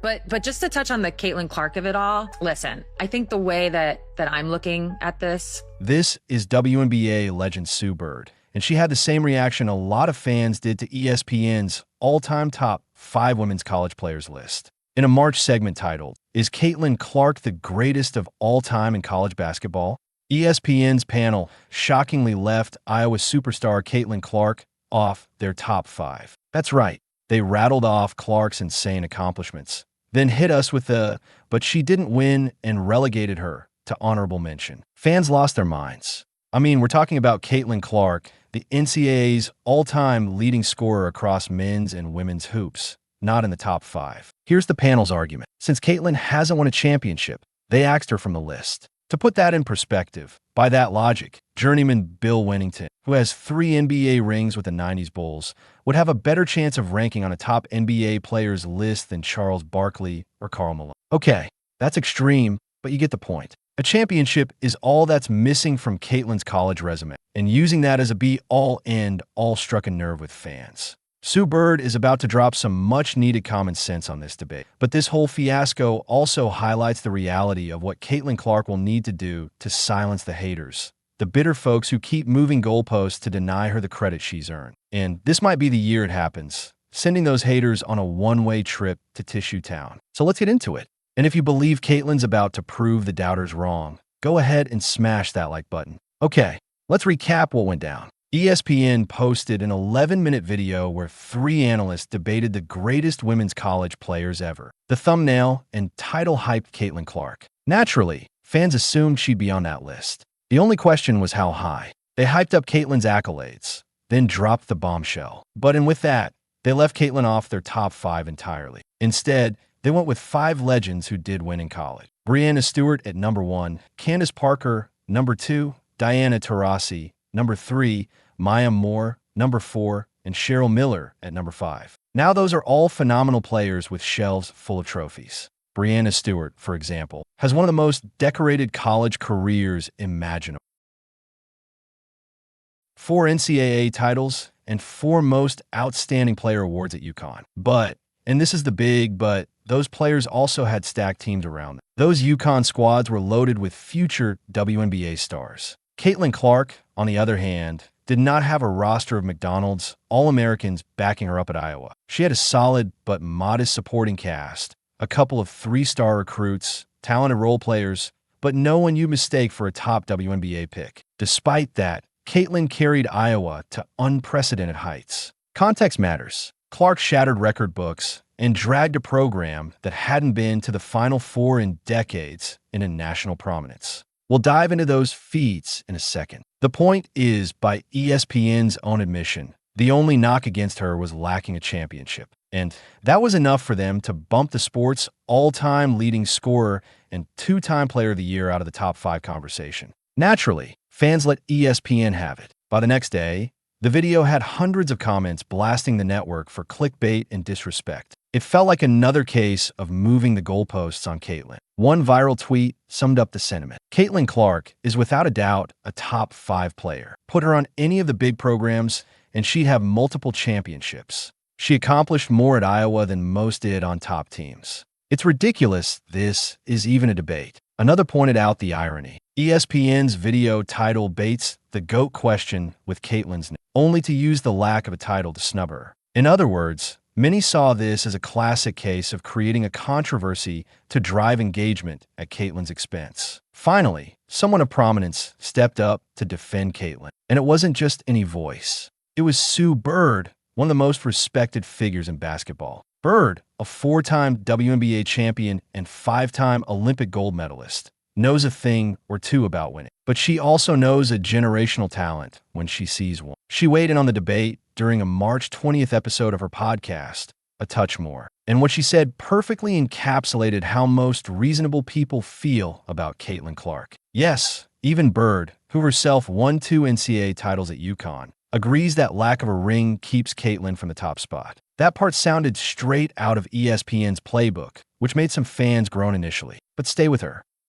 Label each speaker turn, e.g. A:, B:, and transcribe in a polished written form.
A: But just to touch on the Caitlin Clark of it all, listen, I think the way that I'm looking at this.
B: This is WNBA legend Sue Bird, and she had the same reaction a lot of fans did to ESPN's all-time top 5 women's college players list. In a March segment titled, "Is Caitlin Clark the greatest of all time in college basketball?" ESPN's panel shockingly left Iowa superstar Caitlin Clark off their top 5. That's right, they rattled off Clark's insane accomplishments, then hit us with but she didn't win and relegated her to honorable mention. Fans lost their minds. I mean, we're talking about Caitlin Clark, the NCAA's all-time leading scorer across men's and women's hoops, not in the top 5. Here's the panel's argument. Since Caitlin hasn't won a championship, they axed her from the list. To put that in perspective, by that logic, journeyman Bill Wennington, who has 3 NBA rings with the 90s Bulls, would have a better chance of ranking on a top NBA players list than Charles Barkley or Karl Malone. Okay, that's extreme, but you get the point. A championship is all that's missing from Caitlin's college resume, and using that as a be-all end all struck a nerve with fans. Sue Bird is about to drop some much-needed common sense on this debate, but this whole fiasco also highlights the reality of what Caitlin Clark will need to do to silence the haters, the bitter folks who keep moving goalposts to deny her the credit she's earned. And this might be the year it happens, sending those haters on a one-way trip to Tissue Town. So let's get into it. And if you believe Caitlin's about to prove the doubters wrong, go ahead and smash that like button. Okay, let's recap what went down. ESPN posted an 11-minute video where 3 analysts debated the greatest women's college players ever. The thumbnail and title hyped Caitlin Clark. Naturally, fans assumed she'd be on that list. The only question was how high. They hyped up Caitlin's accolades, then dropped the bombshell. But with that, they left Caitlin off their top 5 entirely. Instead, they went with 5 legends who did win in college. Breanna Stewart at number 1, Candace Parker, number 2, Diana Taurasi, number 3, Maya Moore, number 4, and Cheryl Miller at number 5. Now those are all phenomenal players with shelves full of trophies. Breanna Stewart, for example, has one of the most decorated college careers imaginable. 4 NCAA titles and 4 most outstanding player awards at UConn. But, and this is the big but, those players also had stacked teams around them. Those UConn squads were loaded with future WNBA stars. Caitlin Clark, on the other hand, did not have a roster of McDonald's All-Americans backing her up at Iowa. She had a solid but modest supporting cast, a couple of 3-star recruits, talented role players, but no one you mistake for a top WNBA pick. Despite that, Caitlin carried Iowa to unprecedented heights. Context matters. Clark shattered record books and dragged a program that hadn't been to the Final Four in decades into national prominence. We'll dive into those feats in a second. The point is, by ESPN's own admission, the only knock against her was lacking a championship. And that was enough for them to bump the sport's all-time leading scorer and 2-time player of the year out of the top 5 conversation. Naturally, fans let ESPN have it. By the next day, the video had hundreds of comments blasting the network for clickbait and disrespect. It felt like another case of moving the goalposts on Caitlin. One viral tweet summed up the sentiment. Caitlin Clark is without a doubt a top 5 player. Put her on any of the big programs and she'd have multiple championships. She accomplished more at Iowa than most did on top teams. It's ridiculous this is even a debate. Another pointed out the irony. ESPN's video title baits the GOAT question with Caitlin's name, only to use the lack of a title to snub her. In other words, many saw this as a classic case of creating a controversy to drive engagement at Caitlin's expense. Finally, someone of prominence stepped up to defend Caitlin. And it wasn't just any voice. It was Sue Bird, one of the most respected figures in basketball. Bird, a 4-time WNBA champion and 5-time Olympic gold medalist, knows a thing or two about winning. But she also knows a generational talent when she sees one. She weighed in on the debate during a March 20th episode of her podcast, A Touch More. And what she said perfectly encapsulated how most reasonable people feel about Caitlin Clark. Yes, even Bird, who herself won 2 NCAA titles at UConn, agrees that lack of a ring keeps Caitlin from the top spot. That part sounded straight out of ESPN's playbook, which made some fans groan initially. But stay with her.